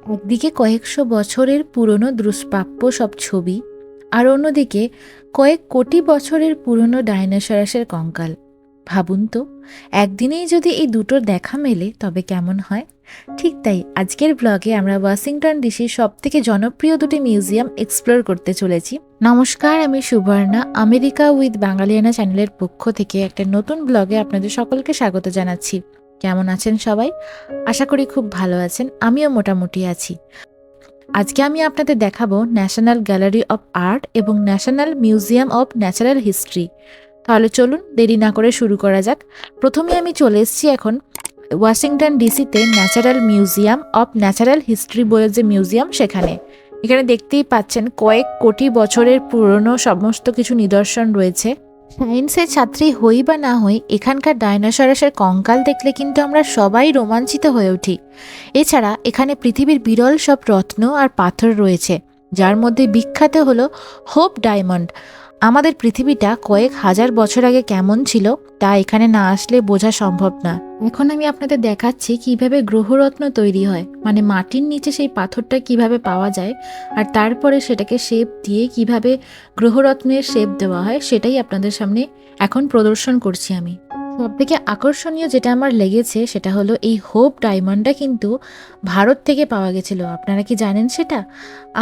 একদিকে কয়েকশো বছরের পুরনো দুষ্প্রাপ্য সব ছবি, আর অন্যদিকে কয়েক কোটি বছরের পুরনো ডাইনোসরাসের কঙ্কাল। ভাবুন তো, একদিনেই যদি এই দুটোর দেখা মেলে তবে কেমন হয়। ঠিক তাই আজকের ব্লগে আমরা ওয়াশিংটন ডিসির সব থেকে জনপ্রিয় দুটি মিউজিয়াম এক্সপ্লোর করতে চলেছি। নমস্কার, আমি সুবর্ণা। আমেরিকা উইথ বাঙালিয়ানা চ্যানেলের পক্ষ থেকে একটা নতুন ব্লগে আপনাদের সকলকে স্বাগত জানাচ্ছি। কেমন আছেন সবাই? আশা করি খুব ভালো আছেন। আমিও মোটামুটি আছি। আজকে আমি আপনাদের দেখাবো ন্যাশনাল গ্যালারি অফ আর্ট এবং national museum of natural history. তাহলে চলুন দেরি না করে শুরু করা যাক। প্রথমে আমি চলে এসেছি এখন ওয়াশিংটন ডিসিতে natural museum of natural history বলে যে মিউজিয়াম, সেখানে। এখানে দেখতেই পাচ্ছেন কয়েক কোটি বছরের পুরনো সমস্ত কিছু নিদর্শন রয়েছে। সায়েন্সের ছাত্রী হই বা না হই, এখানকার ডাইনোসরাসের কঙ্কাল দেখলে কিন্তু আমরা সবাই রোমাঞ্চিত হয়ে উঠি। এছাড়া এখানে পৃথিবীর বিরল সব রত্ন আর পাথর রয়েছে, যার মধ্যে বিখ্যাত হলো হোপ ডায়মন্ড। আমাদের পৃথিবীটা কয়েক হাজার বছর আগে কেমন ছিল তা এখানে না আসলে বোঝা সম্ভব না। এখন আমি আপনাদের দেখাচ্ছি কিভাবে গ্রহরত্ন তৈরি হয়, মানে মাটির নিচে সেই পাথরটা কিভাবে পাওয়া যায় আর তারপরে সেটাকে শেপ দিয়ে কিভাবে গ্রহরত্নের শেপ দেওয়া হয়, সেটাই আপনাদের সামনে এখন প্রদর্শন করছি আমি। সবথেকে আকর্ষণীয় যেটা আমার লেগেছে সেটা হলো এই হোপ ডায়মন্ডটা কিন্তু ভারত থেকে পাওয়া গেছিল। আপনারা কি জানেন সেটা?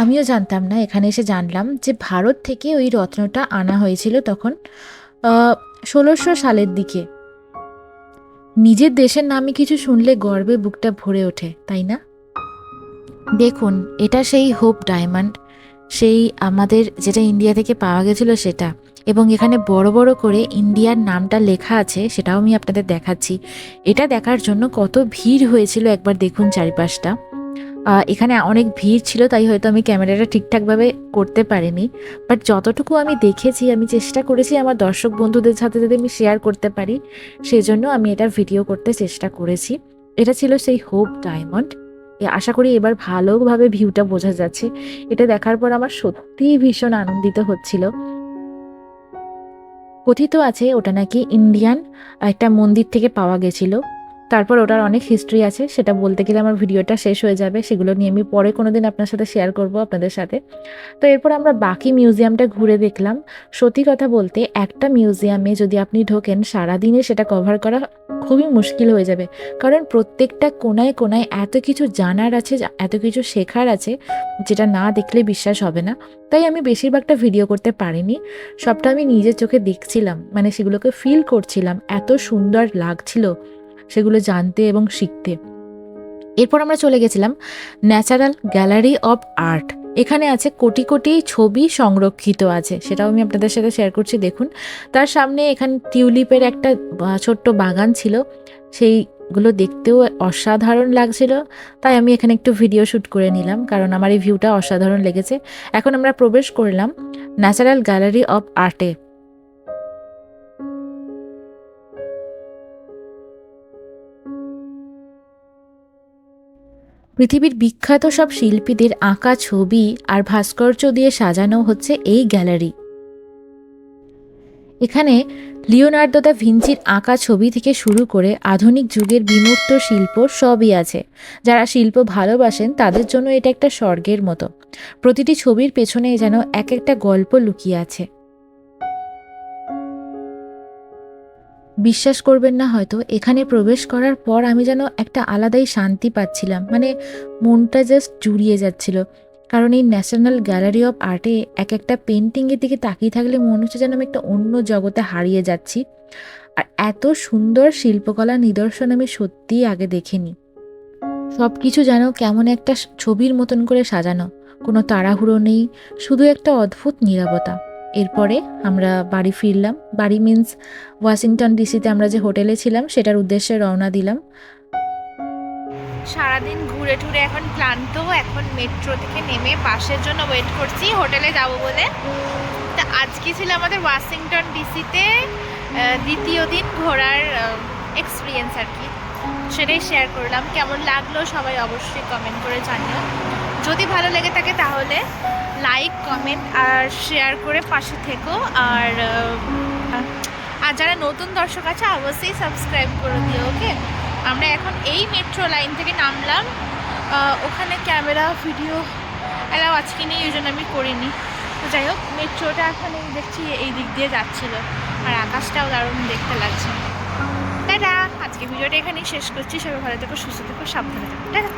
আমিও জানতাম না, এখানে এসে জানলাম যে ভারত থেকে ওই রত্নটা আনা হয়েছিল তখন 1600 সালের দিকে। নিজের দেশের নামে কিছু শুনলে গর্বে বুকটা ভরে ওঠে, তাই না? দেখুন, এটা সেই হোপ ডায়মন্ড, সেই আমাদের যেটা ইন্ডিয়া থেকে পাওয়া গেছিল সেটা। এবং এখানে বড় বড় করে ইন্ডিয়ার নামটা লেখা আছে, সেটাও আমি আপনাদের দেখাচ্ছি। এটা দেখার জন্য কত ভিড় হয়েছিল একবার দেখুন চারিপাশটা। এখানে অনেক ভিড় ছিল, তাই হয়তো আমি ক্যামেরাটা ঠিকঠাকভাবে করতে পারিনি, বাট যতটুকু আমি দেখেছি আমি চেষ্টা করেছি আমার দর্শক বন্ধুদের সাথে যদি আমি শেয়ার করতে পারি, সেজন্য আমি এটার ভিডিও করতে চেষ্টা করেছি। এটা ছিল সেই হোপ ডায়মন্ড। আশা করি এবার ভালোভাবে ভিউটা বোঝা যাচ্ছে। এটা দেখার পর আমার সত্যিই ভীষণ আনন্দিত হচ্ছিল। কথিত আছে ওটা নাকি ইন্ডিয়ান একটা মন্দির থেকে পাওয়া গেছিল। তারপর ওটার অনেক হিস্ট্রি আছে, সেটা বলতে গেলে আমার ভিডিওটা শেষ হয়ে যাবে। সেগুলো নিয়ে আমি পরে কোনোদিন আপনার সাথে শেয়ার করব আপনাদের সাথে। তো এরপর আমরা বাকি মিউজিয়ামটা ঘুরে দেখলাম। সত্যি কথা বলতে একটা মিউজিয়ামে যদি আপনি ঢোকেন সারাদিনে সেটা কভার করা খুবই মুশকিল হয়ে যাবে, কারণ প্রত্যেকটা কোনায় কোনায় এত কিছু জানার আছে, এত কিছু শেখার আছে, যেটা না দেখলে বিশ্বাস হবে না। তাই আমি বেশিরভাগটা ভিডিও করতে পারিনি, সবটা আমি নিজের চোখে দেখছিলাম, মানে সেগুলোকে ফিল করছিলাম। এত সুন্দর লাগছিল সেগুলো জানতে এবং শিখতে। এরপর আমরা চলে গেছিলাম ন্যাচারাল গ্যালারি অফ আর্ট। এখানে আছে কোটি কোটি ছবি সংরক্ষিত আছে, সেটাও আমি আপনাদের সাথে শেয়ার করছি। দেখুন, তার সামনে এখানে টিউলিপের একটা ছোট্ট বাগান ছিল, সেইগুলো দেখতেও অসাধারণ লাগছিল। তাই আমি এখানে একটু ভিডিও শ্যুট করে নিলাম, কারণ আমার এই ভিউটা অসাধারণ লেগেছে। এখন আমরা প্রবেশ করলাম ন্যাচারাল গ্যালারি অফ আর্টে। পৃথিবীর বিখ্যাত সব শিল্পীদের আঁকা ছবি আর ভাস্কর্য দিয়ে সাজানো হচ্ছে এই গ্যালারি। এখানে লিওনার্দো দা ভিঞ্চির আঁকা ছবি থেকে শুরু করে আধুনিক যুগের বিমূর্ত শিল্প সবই আছে। যারা শিল্প ভালোবাসেন তাদের জন্য এটা একটা স্বর্গের মতো। প্রতিটি ছবির পেছনে যেন এক একটা গল্প লুকিয়ে আছে। বিশ্বাস করবেন না হয়তো, এখানে প্রবেশ করার পর আমি যেন একটা আলাদাই শান্তি পাচ্ছিলাম, মানে মনটা জাস্ট জুড়িয়ে যাচ্ছিল। কারণ এই ন্যাশনাল গ্যালারি অফ আর্টে এক একটা পেন্টিংয়ের দিকে তাকিয়ে থাকলে মনে হচ্ছে যেন আমি একটা অন্য জগতে হারিয়ে যাচ্ছি। আর এত সুন্দর শিল্পকলা নিদর্শন আমি সত্যিই আগে দেখিনি। সব কিছু যেন কেমন একটা ছবির মতন করে সাজানো, কোনো তাড়াহুড়ো নেই, শুধু একটা অদ্ভুত নীরবতা। এরপরে আমরা বাড়ি ফিরলাম। বাড়ি মিন্স ওয়াশিংটন ডিসিতে আমরা যে হোটেলে ছিলাম সেটার উদ্দেশ্যে রওনা দিলাম। সারাদিন ঘুরে টুরে এখন ক্লান্ত, এখন মেট্রো থেকে নেমে বাসের জন্য ওয়েট করছি হোটেলে যাব বলে। তা আজকে ছিল আমাদের ওয়াশিংটন ডিসিতে দ্বিতীয় দিন ঘোরার এক্সপিরিয়েন্স আর কি, সেটাই শেয়ার করলাম। কেমন লাগলো সবাই অবশ্যই কমেন্ট করে জানিও। যদি ভালো লেগে থাকে তাহলে লাইক, কমেন্ট আর শেয়ার করে পাশে থেকো। আর যারা নতুন দর্শক আছে অবশ্যই সাবস্ক্রাইব করে দিও। ওকে, আমরা এখন এই মেট্রো লাইন থেকে নামলাম ওখানে ক্যামেরা ভিডিও এলাও আজকে নেই, ওই জন্য আমি করিনি। তো যাই হোক, মেট্রোটা এখন এই দেখছি এই দিক দিয়ে যাচ্ছিলো, আর আকাশটাও দারুণ দেখতে লাগছে। টাটা, আজকে ভিডিওটা এখানেই শেষ করছি। সবাই ভালো থেকো, সুস্থ থেকো, সাবধানে থেকো। টাটা।